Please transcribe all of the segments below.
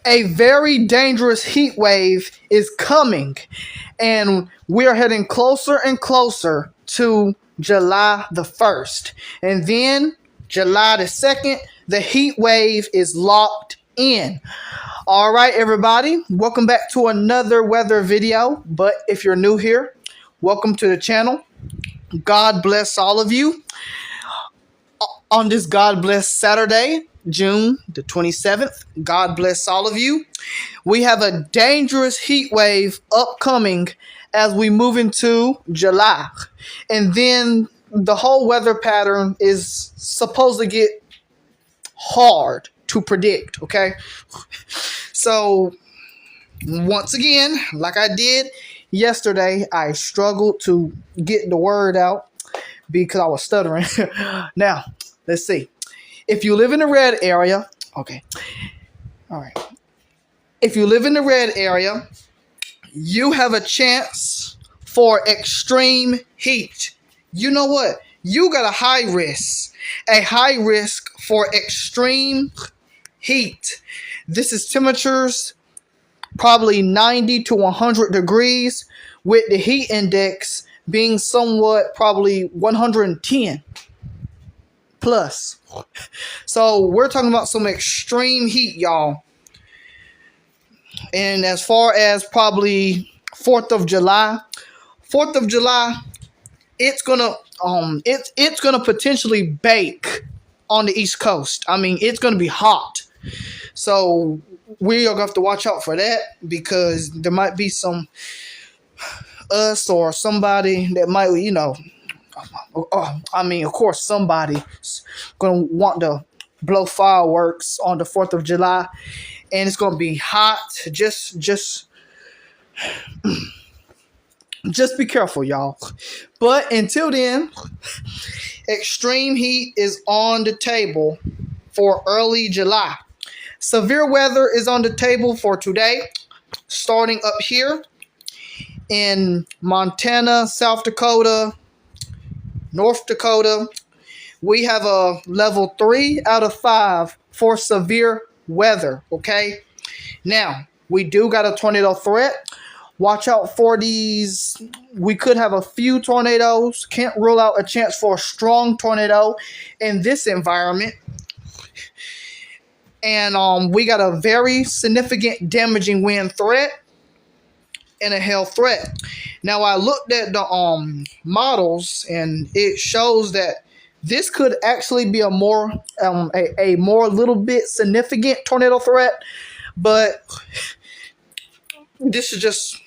A very dangerous heat wave is coming, and we are heading closer and closer to July the 1st. And then July the 2nd, the heat wave is locked in. All right, everybody, welcome back to another weather video. But if you're new here, welcome to the channel. God bless all of you on this God bless Saturday, June the 27th. God bless all of you. We have a dangerous heat wave upcoming as we move into July. And then the whole weather pattern is supposed to get hard to predict, okay? So, once again, like I did yesterday, I struggled to get the word out because I was stuttering. Now, let's see. If you live in the red area, okay. All right. If you live in the red area, you have a chance for extreme heat. You know what? You got a high risk for extreme heat. This is temperatures probably 90 to 100 degrees, with the heat index being somewhat probably 110 plus. So we're talking about some extreme heat, y'all. And as far as probably 4th of July, it's gonna potentially bake on the East Coast. I mean, it's gonna be hot. So we are gonna have to watch out for that, because there might be some us or somebody that might, I mean, of course, somebody's gonna want to blow fireworks on the 4th of July, and it's gonna be hot. Just be careful, y'all. But until then, extreme heat is on the table for early July. Severe weather is on the table for today, starting up here in Montana, South Dakota, North Dakota. We have a level 3 out of 5 for severe weather, okay? Now, we do got a tornado threat. Watch out for these. We could have a few tornadoes. Can't rule out a chance for a strong tornado in this environment. And we got a very significant damaging wind threat and a hail threat. Now, I looked at the models, and it shows that this could actually be a more little bit significant tornado threat, but this is just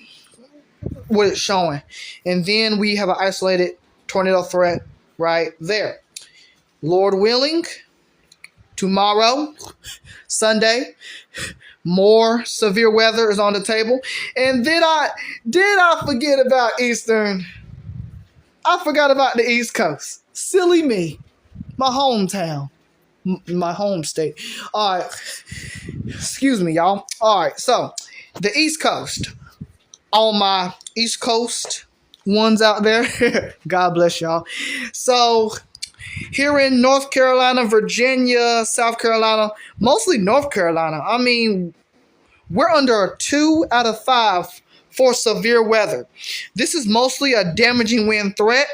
what it's showing. And then we have an isolated tornado threat right there. Lord willing, tomorrow, Sunday, more severe weather is on the table. And did I forget about Eastern? I forgot about the East Coast. Silly me. My hometown. My home state. All right. Excuse me, y'all. All right. So, the East Coast. All my East Coast ones out there. God bless y'all. So, here in North Carolina, Virginia, South Carolina, mostly North Carolina, I mean, we're under a 2 out of 5 for severe weather. This is mostly a damaging wind threat.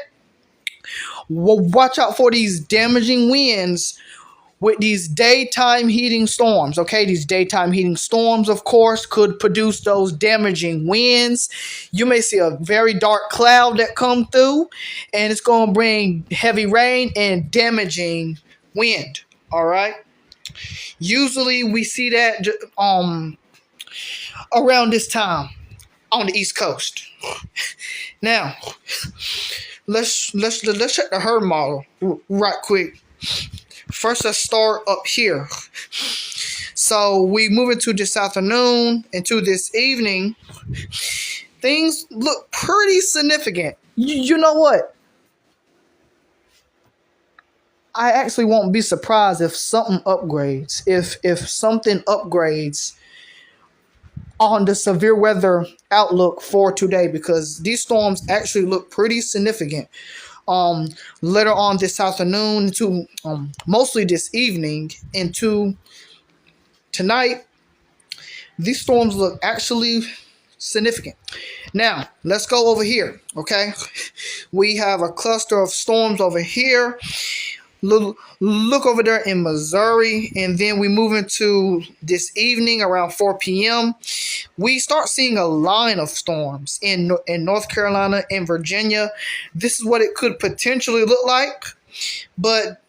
Watch out for these damaging winds with these daytime heating storms, okay? These daytime heating storms, of course, could produce those damaging winds. You may see a very dark cloud that come through, and it's going to bring heavy rain and damaging wind, all right? Usually, we see that around this time on the East Coast. Now, let's check the herd model right quick. First, let's start up here. So we move into this afternoon, into this evening. Things look pretty significant. You know what? I actually won't be surprised if something upgrades. If something upgrades on the severe weather outlook for today, because these storms actually look pretty significant. Later on this afternoon to mostly this evening into tonight, These storms look actually significant. Now, let's go over here, okay? We have a cluster of storms over here. Look over there in Missouri, and then we move into this evening around 4 p.m. We start seeing a line of storms in North Carolina and Virginia. This is what it could potentially look like, but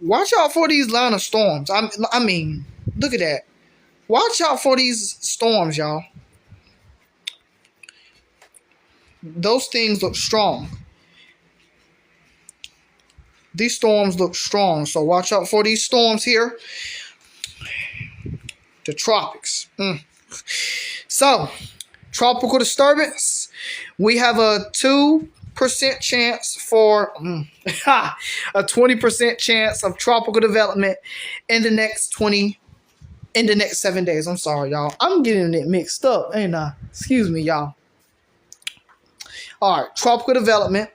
watch out for these line of storms. I mean, look at that. Watch out for these storms, y'all. Those things look strong. These storms look strong, so watch out for these storms here. The tropics. So, tropical disturbance. We have a 2% chance for a 20% chance of tropical development in the next 7 days. I'm sorry, y'all. I'm getting it mixed up, ain't I? Excuse me, y'all. All right, tropical development.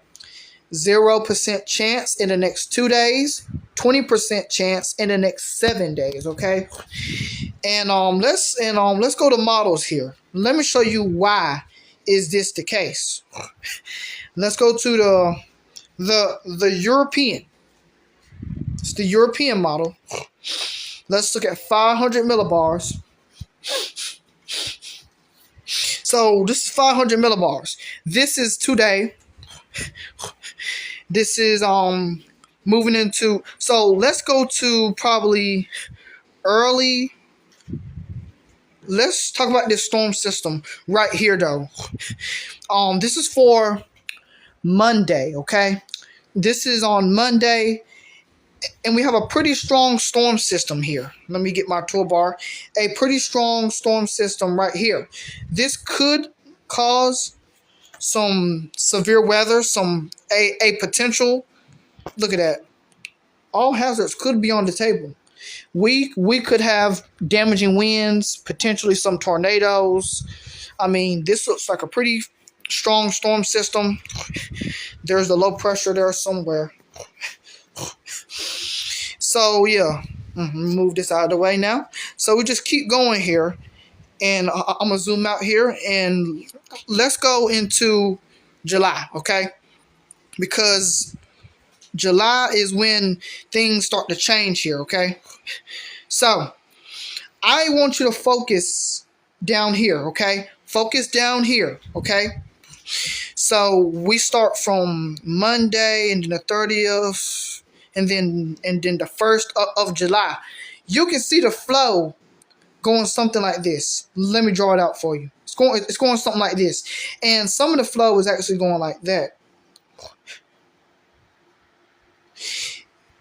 0% chance in the next 2 days, 20% chance in the next 7 days. Okay, and let's go to models here. Let me show you why is this the case. Let's go to the European. It's the European model. Let's look at 500 millibars. So this is 500 millibars. This is today. This is moving into, so let's go to probably early. Let's talk about this storm system right here though. This is for Monday, okay? This is on Monday, and we have a pretty strong storm system here. Let me get my toolbar. A pretty strong storm system right here. This could cause some severe weather, a potential. Look at that. All hazards could be on the table. We could have damaging winds, potentially some tornadoes. I mean, this looks like a pretty strong storm system. There's the low pressure there somewhere. So yeah, move this out of the way now. So we just keep going here. And I'm going to zoom out here, and let's go into July, okay? Because July is when things start to change here, okay? So I want you to focus down here, okay? Focus down here, okay? So we start from Monday, and then the 30th, and then the 1st of July. You can see the flow going something like this. Let me draw it out for you. It's going something like this. And some of the flow is actually going like that.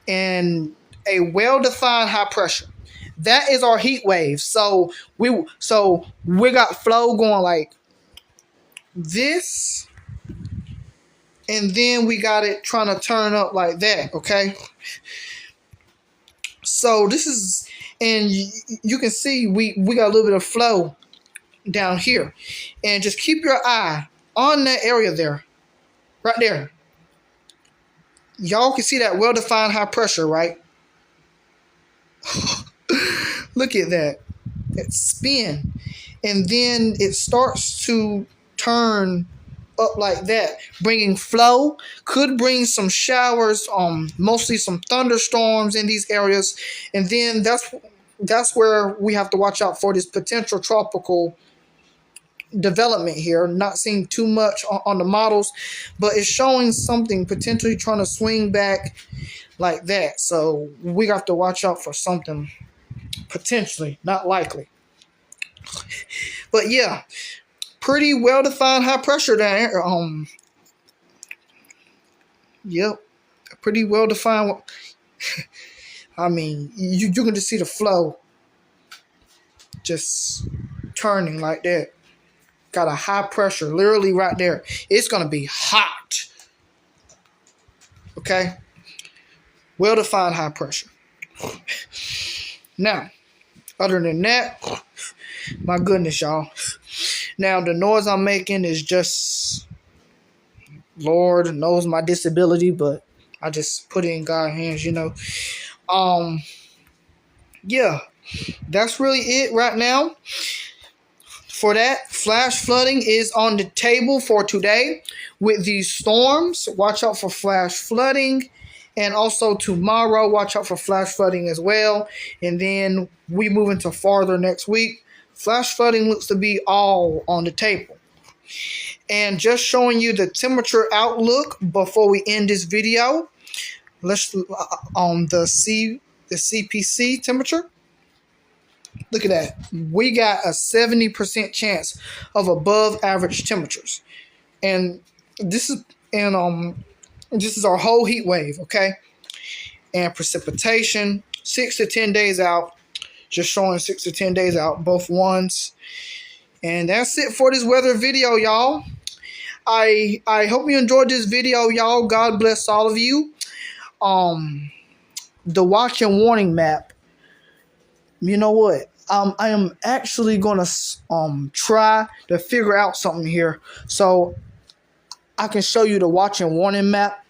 And a well-defined high pressure. That is our heat wave. So we got flow going like this. And then we got it trying to turn up like that, okay? So this is, and you can see we got a little bit of flow down here. And just keep your eye on that area there. Right there. Y'all can see that well-defined high pressure, right? Look at that. It spin. And then it starts to turn up like that, bringing flow. Could bring some showers, mostly some thunderstorms in these areas. And then that's where we have to watch out for this potential tropical development here. Not seeing too much on the models, but it's showing something potentially trying to swing back like that. So we have to watch out for something potentially, not likely. But yeah, pretty well-defined high pressure there. Yep, pretty well-defined. I mean, you can just see the flow just turning like that. Got a high pressure literally right there. It's going to be hot. Okay? Well-defined high pressure. Now, other than that, my goodness, y'all. Now, the noise I'm making is just, Lord knows my disability, but I just put it in God's hands, you know. Yeah, that's really it right now. for that, flash flooding is on the table for today with these storms. Watch out for flash flooding. And also tomorrow, watch out for flash flooding as well. And then we move into farther next week. Flash flooding looks to be all on the table. And just showing you the temperature outlook before we end this video. Let's on the CPC temperature. Look at that. We got a 70% chance of above average temperatures. And this is our whole heat wave, okay? And precipitation 6 to 10 days out. Just showing 6 to 10 days out, both ones. And that's it for this weather video, y'all. I hope you enjoyed this video, y'all. God bless all of you. The watch and warning map. You know what? I am actually gonna try to figure out something here so I can show you the watch and warning map,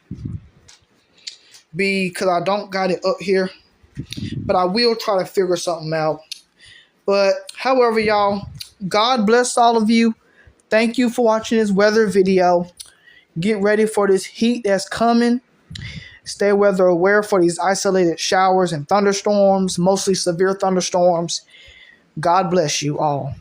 because I don't got it up here, but I will try to figure something out. But however, y'all, God bless all of you. Thank you for watching this weather video. Get ready for this heat that's coming. Stay weather aware for these isolated showers and thunderstorms, mostly severe thunderstorms. God bless you all.